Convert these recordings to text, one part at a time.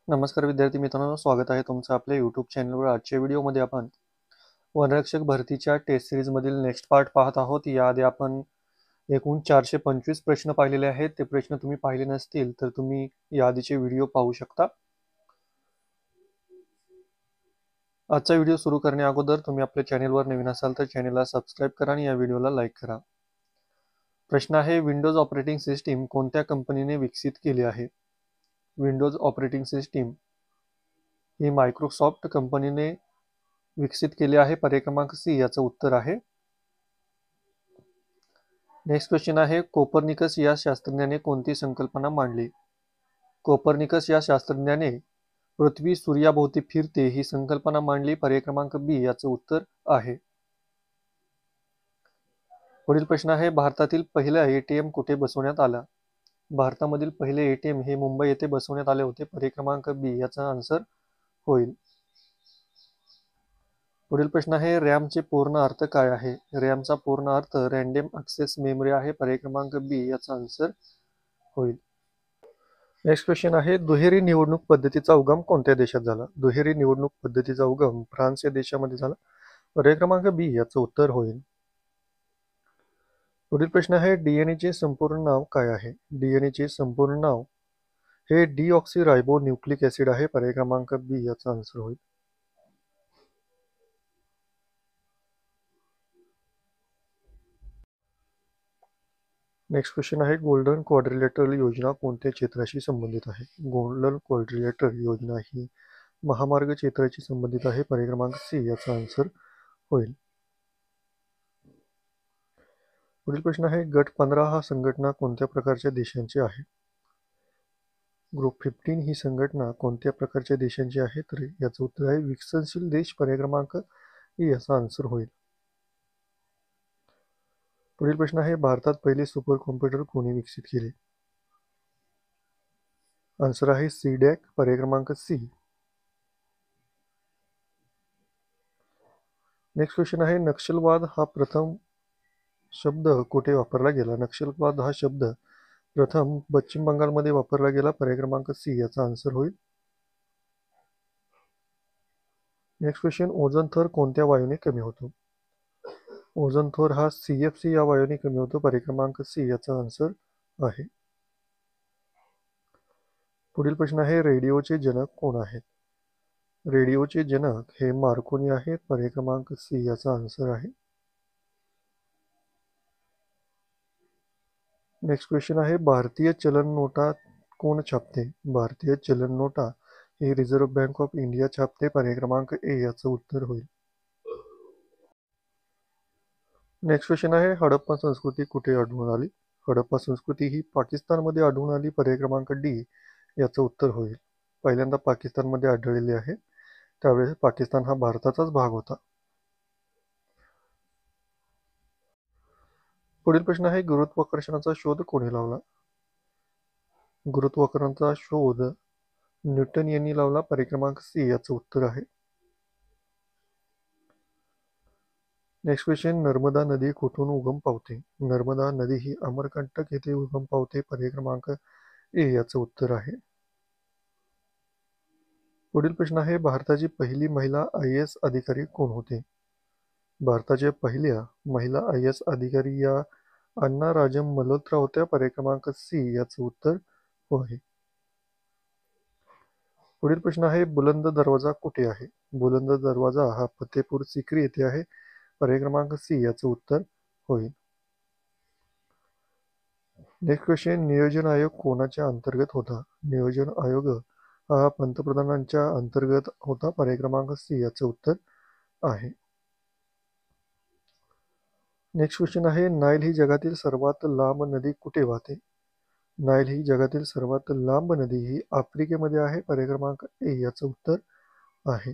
नमस्कार विद्यार्थी मित्रांनो, स्वागत आहे तुमचं आपल्या यूट्यूब चॅनलवर। आजच्या व्हिडिओमध्ये आपण वनरक्षक भरतीच्या टेस्ट सिरीजमधील नेक्स्ट पार्ट पाहत आहोत। याआधी आपण एकूण 425 प्रश्न पाहिलेले आहेत। ते प्रश्न तुम्ही पाहिले नसतील तर तुम्ही याआधीचे व्हिडिओ पाहू शकता। आजचा व्हिडिओ सुरू करण्या अगोदर तुम्ही आपल्या चॅनलवर नवीन असाल तर चॅनलला सबस्क्राईब करा आणि या व्हिडिओला लाईक करा। प्रश्न आहे, विंडोज ऑपरेटिंग सिस्टीम कोणत्या कंपनीने विकसित केली आहे? विंडोज ऑपरेटिंग सिस्टीम ही मायक्रोसॉफ्ट कंपनीने विकसित केले आहे। पर्याय क्रमांक सी याचं उत्तर आहे। नेक्स्ट क्वेश्चन आहे, कोपर्निकस या शास्त्रज्ञाने कोणती संकल्पना मांडली? कोपर्निकस या शास्त्रज्ञाने पृथ्वी सूर्याभोवती फिरते ही संकल्पना मांडली। पर्याय क्रमांक बी याचं उत्तर आहे। पुढील प्रश्न आहे, भारतातील पहिला एटीएम कुठे बसवण्यात आला? भारतामधील पहिले एटीएम हे मुंबई येथे बसवण्यात आले होते। पर्याय क्रमांक बी याचा आन्सर होईल। पुढील प्रश्न आहे, रॅमचे पूर्ण अर्थ काय आहे? रॅमचा पूर्ण अर्थ रॅन्डम ॲक्सेस मेमरी आहे। पर्याय क्रमांक बी याचा आन्सर होईल। नेक्स्ट क्वेश्चन आहे, दुहेरी निवडणूक पद्धतीचा उगम कोणत्या देशात झाला? दुहेरी निवडणूक पद्धतीचा उगम फ्रान्स या देशामध्ये झाला। पर्याय क्रमांक बी याचं उत्तर होईल। पुढील प्रश्न आहे, डीएनएचे संपूर्ण नाव काय आहे? डीएनएचे संपूर्ण नाव हे डीऑक्सी न्यूक्लिक ऍसिड आहे। पर्याय क्रमांक बी याचा आन्सर होईल। नेक्स्ट क्वेश्चन आहे, गोल्डन क्वाड्रिलॅटरल योजना कोणत्या क्षेत्राशी संबंधित आहे? गोल्डन क्वाड्रिलॅटरल योजना ही महामार्ग क्षेत्राशी संबंधित आहे। पर्याय क्रमांक सी याचा आन्सर होईल। पुढील प्रश्न आहे, गट 15 हा संघटना कोणत्या प्रकारच्या देशांची आहे? ग्रुप 15 ही संघटना कोणत्या प्रकारच्या देशांची आहे? तर याचं उत्तर आहे विकसनशील देश। पर्याय क्रमांक ई याचा आन्सर होईल। पुढील प्रश्न आहे, भारतात पहिले सुपर कॉम्प्युटर कोणी विकसित केले? आन्सर आहे सीडॅक। पर्याय क्रमांक सी। नेक्स्ट क्वेश्चन आहे, नक्षलवाद हा प्रथम शब्द कुठे वापरला गेला? नक्षलवाद हा शब्द प्रथम पश्चिम बंगालमध्ये वापरला गेला। पर्याय क्रमांक सी याचा आन्सर होईल। नेक्स्ट क्वेश्चन, ओझोन थर कोणत्या वायूने कमी होतो? ओझोन थर हा CFC या वायूने कमी होतो। पर्याय क्रमांक सी याचा आन्सर आहे। पुढील प्रश्न आहे, रेडिओचे जनक कोण आहेत? रेडिओचे जनक हे मार्कोनी आहेत। पर्याय क्रमांक सी याचा आन्सर आहे। नेक्स्ट क्वेश्चन आहे, भारतीय चलन नोटा कोण छापते? भारतीय चलन नोटा ही रिझर्व्ह बँक ऑफ इंडिया छापते। पर्याय क्रमांक ए याचं उत्तर होईल। नेक्स्ट क्वेश्चन आहे, हडप्पा संस्कृती कुठे आढळून आली? हडप्पा संस्कृती ही पाकिस्तानमध्ये आढळून आली। पर्याय क्रमांक डी याचं उत्तर होईल। पहिल्यांदा पाकिस्तानमध्ये आढळलेली आहे, त्यावेळेस पाकिस्तान हा भारताचाच भाग होता। पुढील प्रश्न आहे, गुरुत्वाकर्षणाचा शोध कोणी लावला? गुरुत्वाकर्षणाचा शोध न्यूटन यांनी लावला। पर्याय क्रमांक सी याचं उत्तर आहे। नेक्स्ट क्वेश्चन, नर्मदा नदी कुठून उगम पावते? नर्मदा नदी ही अमरकंटक येथे उगम पावते। पर्याय क्रमांक ए याचं उत्तर आहे। पुढील प्रश्न आहे, भारताची पहिली महिला IAS अधिकारी कोण होते? भारताच्या पहिल्या महिला IAS अधिकारी या अण्णा राजम मल्होत्रा होत्या। पर्याय क्रमांक सी याचं उत्तर आहे। पुढील प्रश्न आहे, बुलंद दरवाजा कुठे आहे? बुलंद दरवाजा हा फतेपूर सिक्री येथे आहे। पर्याय क्रमांक सी याचं उत्तर होईल। नेक्स्ट क्वेश्चन, नियोजन आयोग कोणाच्या अंतर्गत होता? नियोजन आयोग हा पंतप्रधानांच्या अंतर्गत होता। पर्याय क्रमांक सी याचं उत्तर आहे। नेक्स्ट क्वेश्चन आहे, नाईल ही जगातील सर्वात लांब नदी कुठे वाहते? नाईल ही जगातील सर्वात लांब नदी ही आफ्रिकेमध्ये आहे। पर्याय क्रमांक ए याचं उत्तर आहे।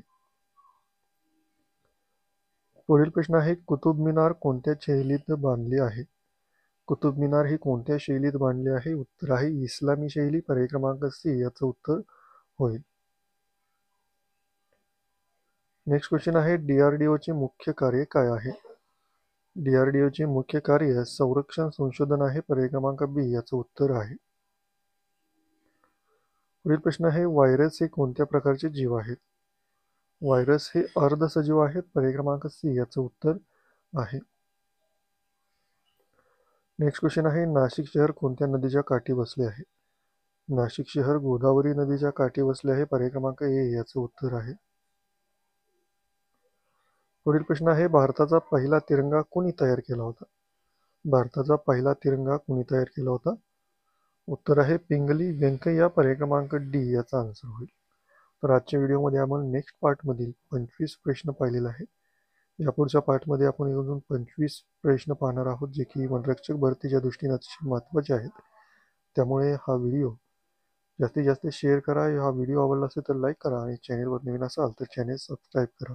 पुढील प्रश्न आहे, कुतुब मिनार कोणत्या शैलीत बांधली आहे? कुतुब मिनार ही कोणत्या शैलीत बांधली आहे? उत्तर आहे इस्लामी शैली। पर्याय क्रमांक सी याचं उत्तर होईल। नेक्स्ट क्वेश्चन आहे, DRDOचे मुख्य कार्य काय आहे? DRDOचे मुख्य कार्य संरक्षण संशोधन आहे। पर्याय क्रमांक बी याचं उत्तर आहे। पुढील प्रश्न आहे, व्हायरस हे कोणत्या प्रकारचे जीव आहेत? व्हायरस हे अर्धसजीव आहेत. पर्याय क्रमांक सी याचं उत्तर आहे. नेक्स्ट क्वेश्चन आहे, नाशिक शहर कोणत्या नदीच्या काठी बसले आहे? नाशिक शहर गोदावरी नदीच्या काठी बसले आहे. पर्याय क्रमांक ए याचं उत्तर आहे. पुढील प्रश्न आहे, भारताचा पहिला तिरंगा कोणी तयार केला होता? भारताचा पहिला तिरंगा कोणी तयार केला होता? उत्तर आहे पिंगली व्यंकय्या. पर्याय क्रमांक डी याचा आन्सर होईल. तर आजच्या व्हिडिओमध्ये आपण नेक्स्ट पार्टमधील 25 प्रश्न पाहिलेला आहे. या पुढच्या पार्टमध्ये आपण अजून 25 प्रश्न पाहणार आहोत, जे की वनरक्षक भरतीच्या दृष्टीने अतिशय महत्त्वाचे आहेत. त्यामुळे हा व्हिडिओ जास्तीत जास्त शेअर करा. हा व्हिडिओ आवडला असेल तर लाईक करा आणि चॅनेलवर नवीन असाल तर चॅनेल सबस्क्राईब करा.